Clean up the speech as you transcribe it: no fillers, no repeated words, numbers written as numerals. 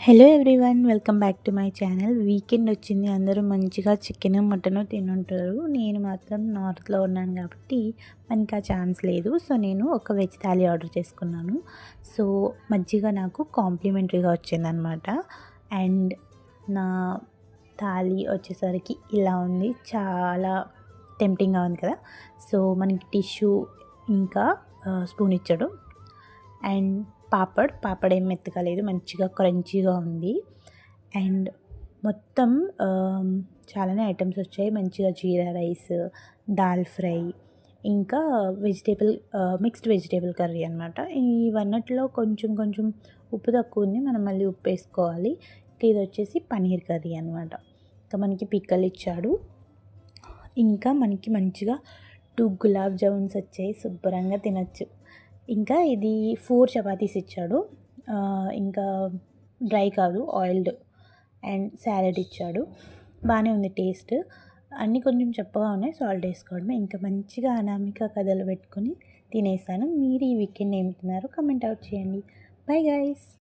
Hello everyone, welcome back to my channel. Weekend వచ్చింది, అందరూ మంచిగా చికెన్ మటన్ తినుంటారు. నేను మాత్రం నార్త్లో ఉన్నాను కాబట్టి మనకి ఆ ఛాన్స్ లేదు. సో నేను ఒక వెజ్ థాలీ ఆర్డర్ చేసుకున్నాను. సో మజ్జిగ నాకు కాంప్లిమెంటరీగా వచ్చిందనమాట. అండ్ నా థాలీ వచ్చేసరికి ఇలా ఉంది, చాలా టెంప్టింగ్గా ఉంది కదా. సో మనకి టిష్యూ ఇంకా స్పూన్ ఇచ్చాడు. అండ్ పాపడ్ ఏం మెత్తగా లేదు, మంచిగా క్రంచీగా ఉంది. అండ్ మొత్తం చాలానే ఐటమ్స్ వచ్చాయి. మంచిగా జీరా రైస్, దాల్ ఫ్రై, ఇంకా మిక్స్డ్ వెజిటేబుల్ కర్రీ అనమాట. ఇవన్నిటిలో కొంచెం కొంచెం ఉప్పు తక్కువ ఉంది, మనం మళ్ళీ ఉప్పు వేసుకోవాలి. ఇంకా ఇది వచ్చేసి పనీర్ కర్రీ అనమాట. ఇంకా మనకి పిక్కలు ఇచ్చాడు. ఇంకా మనకి మంచిగా 2 గులాబ్ జామున్స్ వచ్చాయి, శుభ్రంగా తినచ్చు. ఇంకా ఇది 4 చపాతీస్ ఇచ్చాడు. ఇంకా డ్రై కాదు, ఆయిల్డ్. అండ్ సాలెడ్ ఇచ్చాడు. బాగానే ఉంది టేస్ట్. అన్నీ కొంచెం చప్పగా ఉన్నాయి, సాల్ట్ వేసుకోవడమే. ఇంకా మంచిగా అనామిక కథలు పెట్టుకొని తినేసాను. మీరు ఈ వీకెండ్ ఏం తిన్నారో కమెంట్ అవుట్ చేయండి. Bye guys.